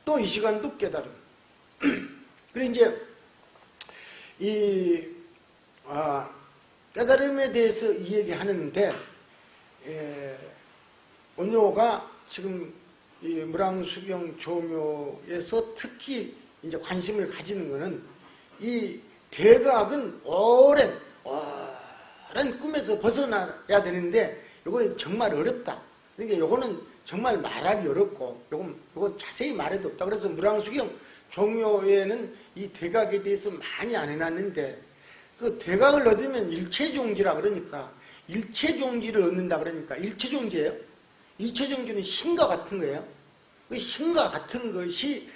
또 이 시간도 깨달음. 그리고 이제 깨달음에 대해서 이야기하는데, 원효가 지금 이 무량수경 조묘에서 특히 이제 관심을 가지는 것은 이 대각은 오랜 꿈에서 벗어나야 되는데, 이거 정말 어렵다. 그러니까 요거는 정말 말하기 어렵고, 요건 자세히 말해도 없다. 그래서 무량수경 종묘에는 이 대각에 대해서 많이 안 해놨는데, 그 대각을 얻으면 일체종지라 그러니까, 일체종지를 얻는다 그러니까, 일체종지예요. 일체종지는 신과 같은 거예요. 그 신과 같은 것이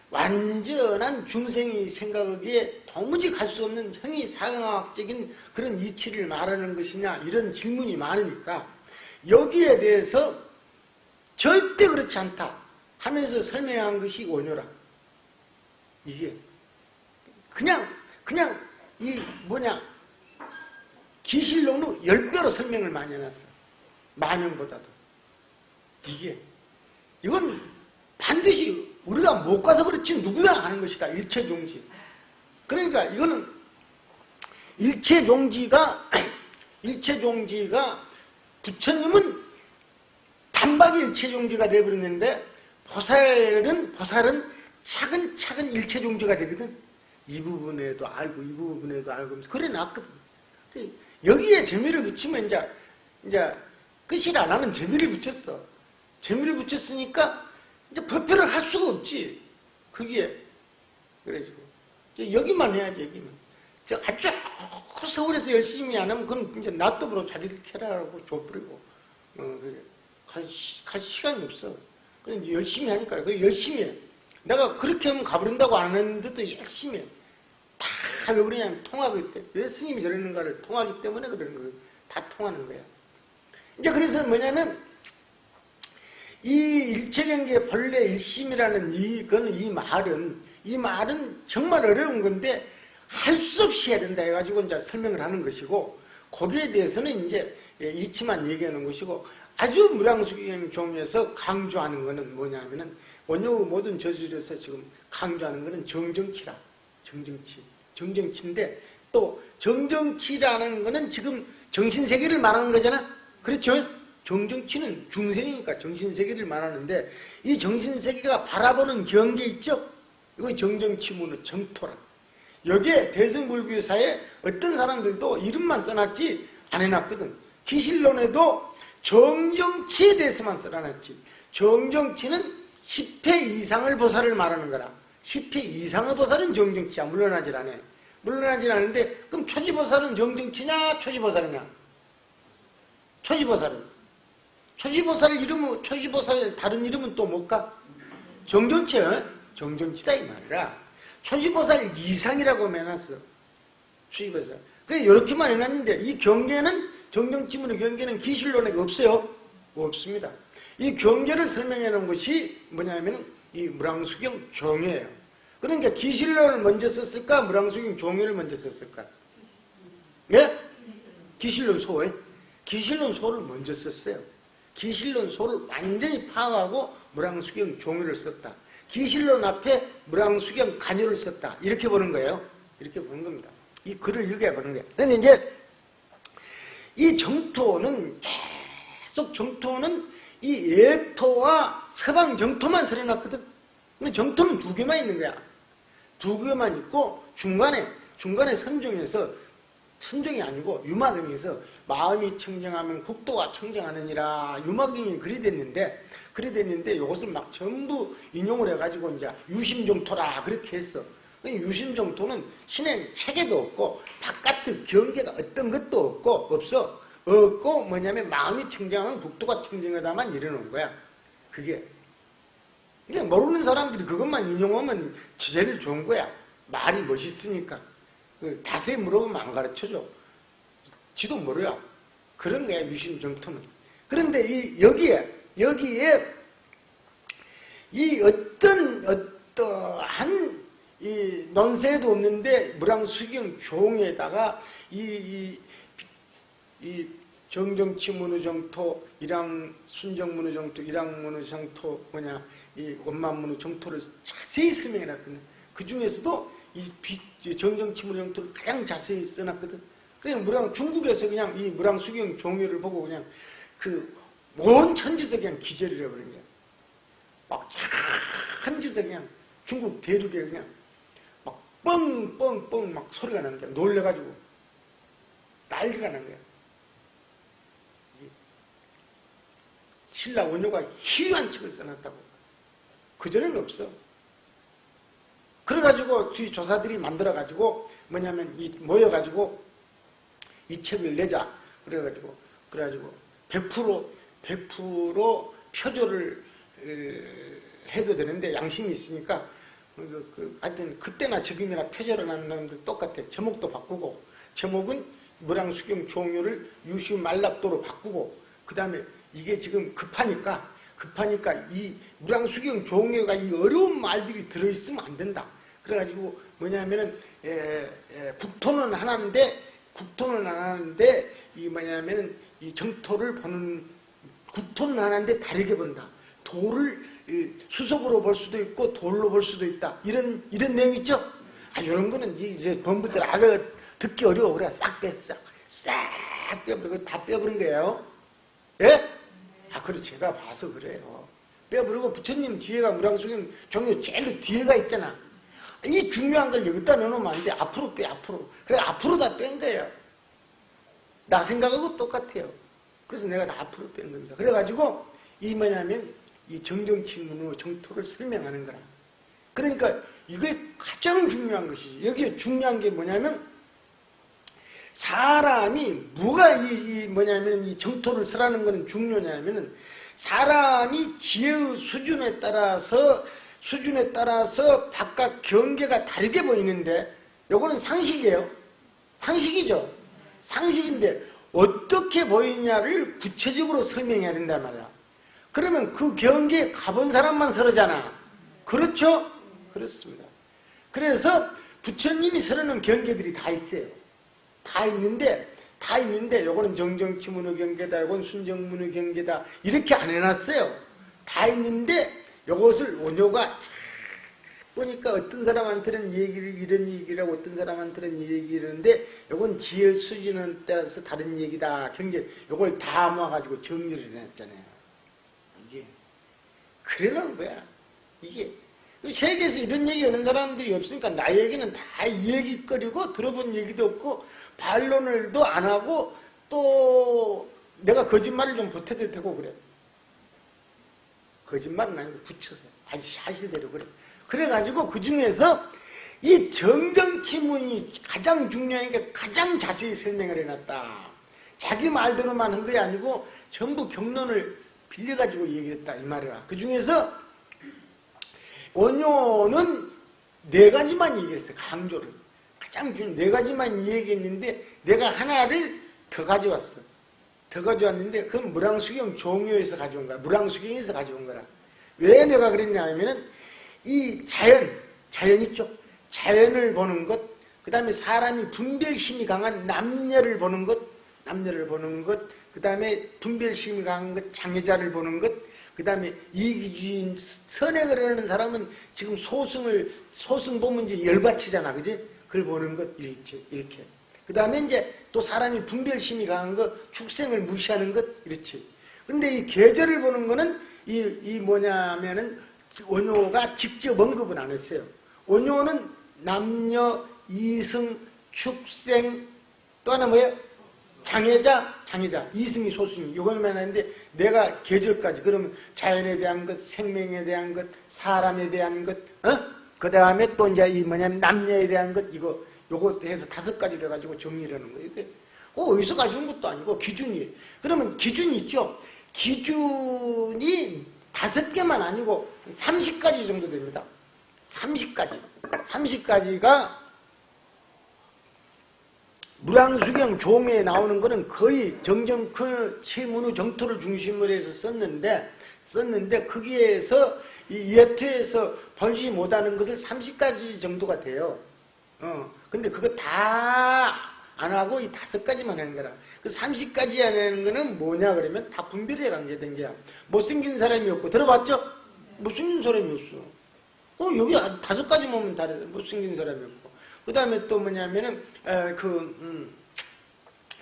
완전한 중생이 생각하기에 도무지 갈 수 없는 형이상학적인 그런 이치를 말하는 것이냐, 이런 질문이 많으니까 여기에 대해서 절대 그렇지 않다 하면서 설명한 것이 원효라. 이게 그냥 이 기실론으로 10배로 설명을 많이 해놨어. 만연보다도. 이건 반드시 우리가 못 가서 그렇지 누구나 아는 것이다. 일체종지. 그러니까 이거는 일체종지가 부처님은 단박에 일체종지가 되어버렸는데, 보살은 차근차근 일체종지가 되거든. 이 부분에도 알고 이 부분에도 알고 그래 놨거든. 여기에 재미를 붙이면 이제 끝이라. 나는 재미를 붙였어. 재미를 붙였으니까 이제 법표를 할 수가 없지. 거기에. 그래가지고 여기만 해야지. 여기만. 아주 서울에서 열심히 안 하면 그건 이제 놔둬버려. 자기들 캐라라고 줘버리고. 갈 시간이 없어. 그래 열심히 하니까. 열심히 해. 내가 그렇게 하면 가버린다고 안 했는데도 열심히 해. 다 왜 그러냐면 통하기 때문에. 왜 스님이 저러는가를 통하기 때문에 그러는 거예요. 다 통하는 거야. 이제 그래서 뭐냐면, 이 일체경계 본래 일심이라는 이 말은 정말 어려운 건데, 할 수 없이 해야 된다 해가지고 이제 설명을 하는 것이고, 거기에 대해서는 이제 이치만 얘기하는 것이고, 아주 무량수경 종에서 강조하는 것은 뭐냐면은, 원효의 모든 저술에서 지금 강조하는 것은 정정치라. 정정치인데, 또 정정치라는 것은 지금 정신세계를 말하는 거잖아. 그렇죠? 정정치는 중생이니까 정신세계를 말하는데, 이 정신세계가 바라보는 경계 있죠? 이거 정정치문의 정토라. 여기에 대승불교사에 어떤 사람들도 이름만 써놨지 안 해놨거든. 기실론에도 정정치에 대해서만 써놨지. 정정치는 10회 이상의 보살을 말하는 거라. 10회 이상의 보살은 정정치야. 물러나질 않아. 물러나질 않는데, 그럼 초지보살은 정정치냐 초지보살이냐? 초지보살 이름은, 초지보살 다른 이름은 또 뭘까? 정정치야. 정정치다 이 말이라. 초지보살 이상이라고 해놨어. 초지보살. 그래 이렇게만 해놨는데, 이 경계는, 정정치문의 경계는 기실론에 없어요. 없습니다. 이 경계를 설명해 놓은 것이 뭐냐면 이 무량수경 종회예요. 그러니까 기실론을 먼저 썼을까? 무량수경 종회를 먼저 썼을까? 예? 기실론 소에? 기실론 소를 먼저 썼어요. 기실론 소를 완전히 파악하고 무량수경 종회를 썼다. 기실론 앞에 무량수경 간요를 썼다. 이렇게 보는 거예요. 이렇게 보는 겁니다. 이 글을 읽어보는 거예요. 그런데 이제 이 정토는 계속 이 예토와 서방 정토만 설해놨거든. 근데 정토는 두 개만 있는 거야. 두 개만 있고 중간에 선종이 아니고 유마경에서 마음이 청정하면 국도가 청정하느니라 유마경이 그리 됐는데 이것을 막 전부 인용을 해가지고 이제 유심정토라 그렇게 했어. 유심정토는 신의 체계도 없고 바깥의 경계가 어떤 것도 없고 뭐냐면 마음이 청정하면 국도가 청정하다만 이래놓은 거야. 그게 그냥 모르는 사람들이 그것만 인용하면 제일 좋은 거야. 말이 멋있으니까. 자세히 물어보면 안 가르쳐줘. 지도 모르야. 그런 거야 유심정토는. 그런데 여기에 이 어떠한 이 논세도 없는데 무량수경 종에다가 정정치 문우정토, 일양 순정문우 정토, 일양문우 정토 이 원만문우 정토를 자세히 설명해 놨거든. 그 중에서도 이 정정치 문우 정토를 가장 자세히 써놨거든. 그냥 중국에서 그냥 이 무량수경 종묘를 보고 그냥 온 천지에서 그냥 기절을 해버린 거야. 막 천지에서 그냥 중국 대륙에 그냥 막 뻥뻥뻥 막 소리가 나는 거야. 놀래가지고 난리가 난 거야. 신라 원효가 희귀한 책을 써놨다고. 그전에는 없어. 그래가지고 뒤 조사들이 만들어가지고 모여가지고 이 책을 내자. 그래가지고 100% 표절을 해도 되는데 양심이 있으니까 하여튼 그때나 지금이나 표절을 하는 사람들 똑같아. 제목도 바꾸고, 제목은 무량수경 종묘를 유슈 말랍도로 바꾸고, 그 다음에 이게 지금 급하니까 이 무량수경 종묘가 이 어려운 말들이 들어있으면 안 된다. 그래가지고 국토는 하나인데 이 정토를 보는, 국토는 하나인데 다르게 본다. 도를 수석으로 볼 수도 있고 돌로 볼 수도 있다. 이런 내용 있죠? 이런 거는 이제 본부들 듣기 어려워. 그래 싹 빼버리고 다 빼버린 거예요. 예? 그래 제가 봐서 그래요. 빼버리고 부처님 뒤에가 무량수경 종묘 제일 뒤에가 있잖아. 이 중요한 걸 여기다 넣어놓으면 안 돼. 앞으로 빼, 앞으로. 그래 앞으로 다 뺀 거예요. 나 생각하고 똑같아요. 그래서 내가 다 앞으로 뺀 겁니다. 그래가지고 이 정정치문의 정토를 설명하는 거라. 그러니까 이게 가장 중요한 것이지. 여기에 중요한 게 뭐냐면 사람이 이 정토를 설하는 거는 중요냐면은 사람이 지혜의 수준에 따라서 바깥 경계가 다르게 보이는데 요거는 상식이에요. 상식이죠. 상식인데 어떻게 보이냐를 구체적으로 설명해야 된단 말이야. 그러면 그 경계에 가본 사람만 설하잖아. 그렇죠? 그렇습니다. 그래서 부처님이 설하는 경계들이 다 있어요. 다 있는데 요거는 정정치문의 경계다, 요건 순정문의 경계다, 이렇게 안 해놨어요. 다 있는데 요것을 원효가 보니까 어떤 사람한테는 이런 얘기라고 어떤 사람한테는 이 얘기를 하는데 요건 지혜 수준에 따라서 다른 얘기다. 경계 요걸 다 모아가지고 정리를 해놨잖아요. 이게 그러는 거야. 이게 세계에서 이런 얘기 하는 사람들이 없으니까 나 얘기는 다 이 얘기거리고 들어본 얘기도 없고 반론을도 안 하고 또 내가 거짓말을 좀 보태도 되고 그래. 거짓말은 아니고 붙여서 아주 사실대로 그래. 그래가지고 그 중에서 이 정정치문이 가장 중요한 게 가장 자세히 설명을 해놨다. 자기 말대로만 한 게 아니고 전부 경론을 빌려가지고 얘기했다 이 말이야. 그 중에서 원효는 4가지만 얘기했어. 강조를. 가장 중요한 4가지만 얘기했는데 내가 하나를 더 가져왔어. 더 가져왔는데 그건 무량수경 종묘에서 가져온 거야. 무량수경에서 가져온 거라. 왜 내가 그랬냐 하면은 이 자연 있죠? 자연을 보는 것, 그 다음에 사람이 분별심이 강한 남녀를 보는 것, 그 다음에 분별심이 강한 것, 장애자를 보는 것, 그 다음에 이기주의인 선행을 하는 사람은 지금 소승 보면 이제 열받치잖아. 그지? 그걸 보는 것, 이렇게. 그 다음에 이제 또 사람이 분별심이 강한 것, 축생을 무시하는 것, 이렇지. 근데 이 계절을 보는 거는 뭐냐면은 원효가 직접 언급은 안 했어요. 원효는 남녀, 이승, 축생, 또 하나 뭐예요? 장애자, 이승이 소승이 이것만 하는데 내가 계절까지 그러면 자연에 대한 것, 생명에 대한 것, 사람에 대한 것, 그 다음에 또 이제 남녀에 대한 것 요거 해서 5가지로 해가지고 정리를 하는 거예요. 이게 어디서 가져온 것도 아니고 기준이. 그러면 기준이 있죠. 기준이 5개만 아니고 30가지 정도 됩니다. 30가지가 무량수경 종에 나오는 거는 거의 정정치문의 정토를 중심으로 해서 썼는데 거기에서 이 예토에서 번지 못하는 것을 30가지 정도가 돼요. 근데 그거 다 안 하고 이 5가지만 하는 거라. 그 30가지 하는 거는 뭐냐 그러면 다 분별에 관계된 게야. 못생긴 사람이 없고 들어봤죠? 못생긴 사람이 없어. 여기 5가지 보면 다르다. 못생긴 사람이 없고. 그 다음에 또 뭐냐면은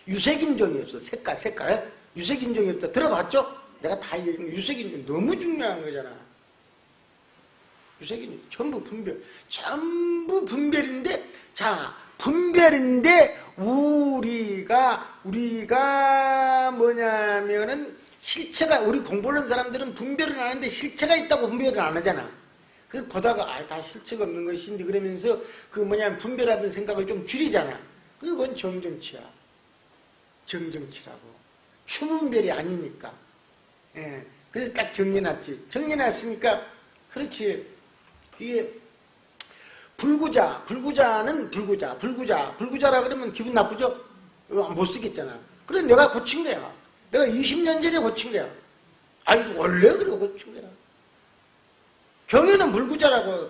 유색인종이 없어. 색깔. 유색인종이 없다. 들어봤죠? 내가 다 얘기한 거. 유색인종 너무 중요한 거잖아. 유색인종 전부 분별인데, 자, 분별인데 우리가 뭐냐면은 실체가, 우리 공부하는 사람들은 분별은 안 하는데 실체가 있다고 분별을 안 하잖아. 그래서 보다가 다 실체가 없는 것인데 그러면서 분별하는 생각을 좀 줄이잖아. 그건 정정치야. 정정치라고. 추분별이 아니니까. 예. 그래서 딱 정리해놨지. 정리해놨으니까 그렇지. 이게 불구자는 불구자라 그러면 기분 나쁘죠? 못 쓰겠잖아. 그래 내가 고친 거야. 내가 20년 전에 고친 거야. 아니 원래 그래 고친 거야. 경에는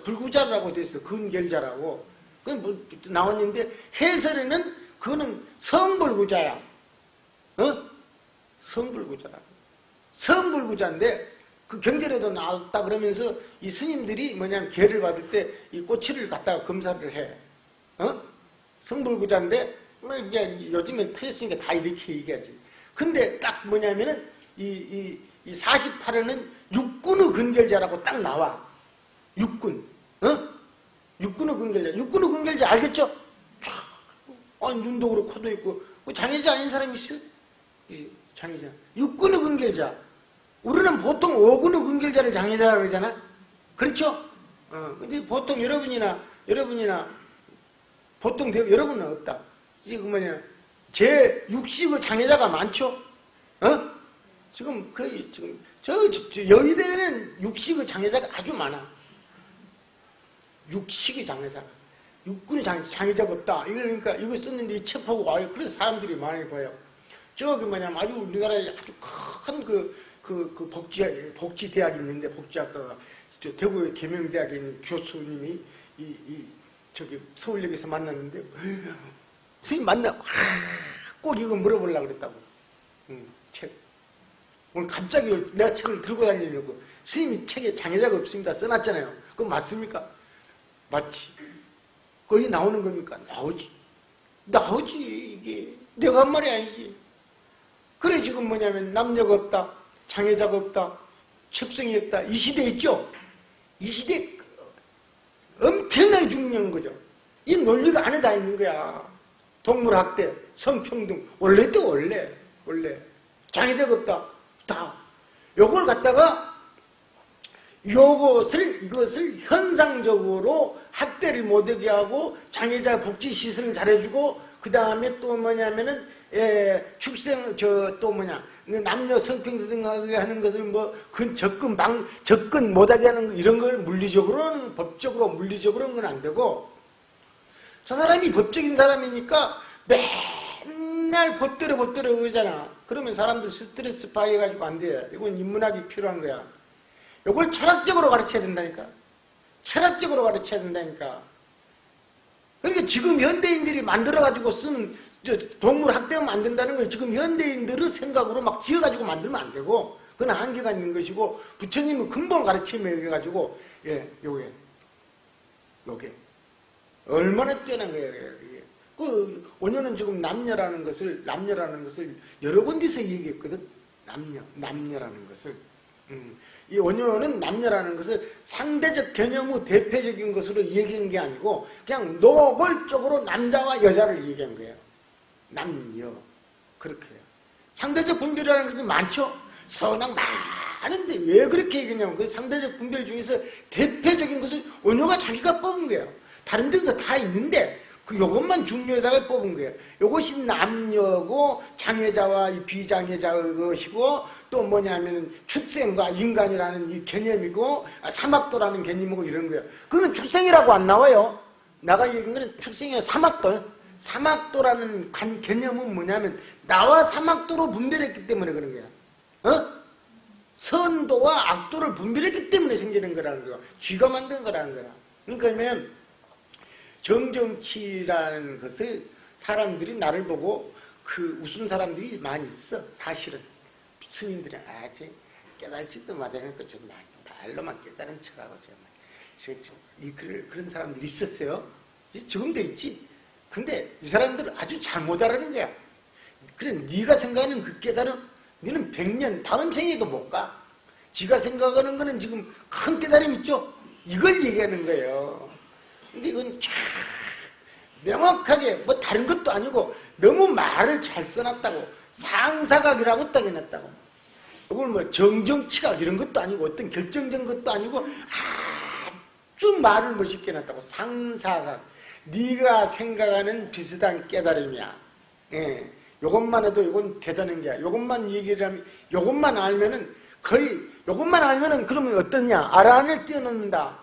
불구자라고 돼 있어. 근결자라고. 그건 뭐 나왔는데 해설에는 그거는 성불구자야. 성불구자라고. 성불구자인데 그 경전에도 나왔다 그러면서 이 스님들이 개를 받을 때 이 꼬치를 갖다가 검사를 해. 성불구자인데 이제 요즘에 틀렸으니까 다 이렇게 얘기하지. 근데 딱 뭐냐면은 이 48회는 육군의 근결자라고 딱 나와. 육군. 육군의 근결자. 육군의 근결자 알겠죠? 눈도 그렇고 코도 있고. 장애자 아닌 사람이 있어요? 장애자. 육군의 근결자. 우리는 보통 5군의 근결자를 장애자라고 그러잖아? 그렇죠? 근데 보통 여러분이나 보통 여러분은 없다. 이게 제 60의 장애자가 많죠? 지금 거의, 저 여의대에는 60의 장애자가 아주 많아. 60의 장애자가. 육군의 장애자가 없다. 그러니까 이거 썼는데 이 책 보고 와요. 그래서 사람들이 많이 봐요. 저기 아주 우리나라에 아주 큰 복지대학이 있는데, 복지학과가, 대구의 계명대학에 있는 교수님이, 저기, 서울역에서 만났는데, 선생님 꼭 이거 물어보려고 그랬다고. 책. 오늘 갑자기 내가 책을 들고 다니려고, 선생님이 책에 장애자가 없습니다. 써놨잖아요. 그건 맞습니까? 맞지. 거기 나오는 겁니까? 나오지, 이게. 내가 한 말이 아니지. 그래, 지금 남녀가 없다. 장애자가 없다. 첩성이 없다. 이 시대에 있죠? 이 시대에 엄청나게 중요한 거죠. 이 논리가 안에 다 있는 거야. 동물학대, 성평등. 원래. 장애자가 없다. 다. 요걸 갖다가 이것을 현상적으로 학대를 못하게 하고 장애자 복지시설을 잘해주고 그 다음에 또 남녀 성평등하게 하는 것을 접근 못하게 하는 거, 이런 걸 물리적으로는, 물리적으로는 건 안 되고, 저 사람이 법적인 사람이니까 맨날 법대로 그러잖아. 그러면 사람들 스트레스 받아가지고 안 돼. 이건 인문학이 필요한 거야. 이걸 철학적으로 가르쳐야 된다니까. 그러니까 지금 현대인들이 만들어가지고 쓰는 동물 학대하면 안 된다는 걸 지금 현대인들의 생각으로 막 지어가지고 만들면 안 되고, 그건 한계가 있는 것이고, 부처님은 근본을 가르치면 해가지고, 요게. 얼마나 뛰어난 거예요, 이게. 원효는 지금 남녀라는 것을 여러 군데서 얘기했거든. 남녀라는 것을. 이 원효는 남녀라는 것을 상대적 개념의 대표적인 것으로 얘기한 게 아니고, 그냥 노골적으로 남자와 여자를 얘기한 거예요. 남녀. 그렇게 해요. 상대적 분별이라는 것은 많죠? 서양 많은데 왜 그렇게 얘기냐면 그 상대적 분별 중에서 대표적인 것을 원효가 자기가 뽑은 거예요. 다른 데도 다 있는데 요것만 중요하다고 뽑은 거예요. 요것이 남녀고 장애자와 이 비장애자의 것이고 또 축생과 인간이라는 이 개념이고 사막도라는 개념이고 이런 거예요. 그거는 축생이라고 안 나와요. 나가 얘기한 거는 축생이야. 사막도라는 개념은 뭐냐면 나와 사막도로 분별했기 때문에 그런 거야. 선도와 악도를 분별했기 때문에 생기는 거라는 거야. 쥐가 만든 거라는 거야. 그러니까 정정치라는 것을 사람들이 나를 보고 그 웃은 사람들이 많이 있어. 사실은 스님들이 아직 깨달지도 못하니까 좀 말로만 깨달은 척하고 그런 사람들이 있었어요. 지금도 있지. 근데 이 사람들은 아주 잘못 알아는 거야. 그래, 네가 생각하는 그 깨달음, 너는 100년 다음 생에도 못 가. 지가 생각하는 거는 지금 큰 깨달음 있죠. 이걸 얘기하는 거예요. 근데 이건 쫙 명확하게 뭐 다른 것도 아니고 너무 말을 잘 써놨다고. 상사각이라고 딱 해놨다고. 이걸 뭐 정정치각 이런 것도 아니고 어떤 결정적 것도 아니고 아주 말을 멋있게 해놨다고. 상사각. 네가 생각하는 비슷한 깨달음이야. 예. 요것만 해도 이건 대단한 게야. 요것만 얘기를 하면, 요것만 알면은 거의, 요것만 알면은 그러면 어떠냐? 아란을 뛰어넘는다.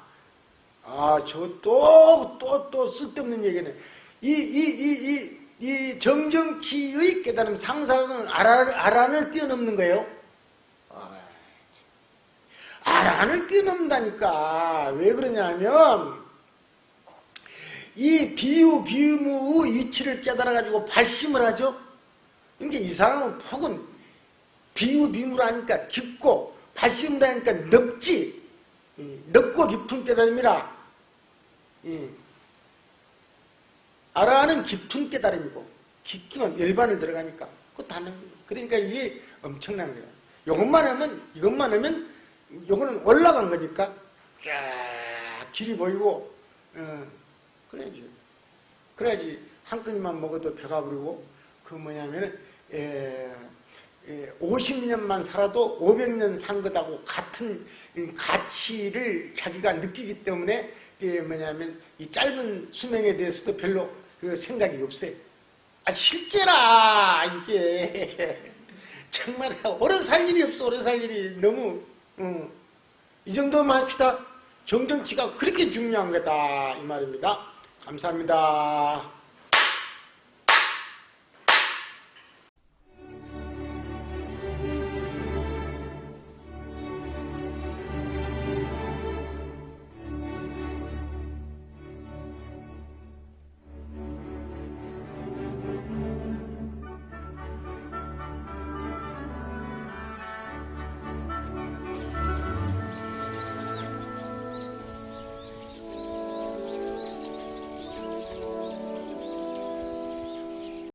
아, 또 쓸데없는 얘기네. 이 정정치의 깨달음 상상은 아란을 뛰어넘는 거예요. 아란을 뛰어넘는다니까. 왜 그러냐면, 이 비유무의 이치를 깨달아가지고 발심을 하죠. 그러니까 이 사람은 폭은 비유무를 하니까 깊고, 발심을 하니까 넓지. 넓고 깊은 깨달음이라. 아라는 깊은 깨달음이고, 깊기만 일반을 들어가니까. 그거 다는 거예요. 그러니까 이게 엄청난 거예요. 이것만 하면, 요거는 올라간 거니까, 쫙 길이 보이고, 그래야지 한 끈만 먹어도 배가 부르고, 그 뭐냐면은 50년만 살아도 500년 산 것하고 같은 가치를 자기가 느끼기 때문에 뭐냐면 이 짧은 수명에 대해서도 별로 그 생각이 없어요. 실제라 이게 정말 오래 살 일이 없어. 오래 살 일이 너무 이 정도만 합시다. 정정치가 그렇게 중요한 거다 이 말입니다. 감사합니다.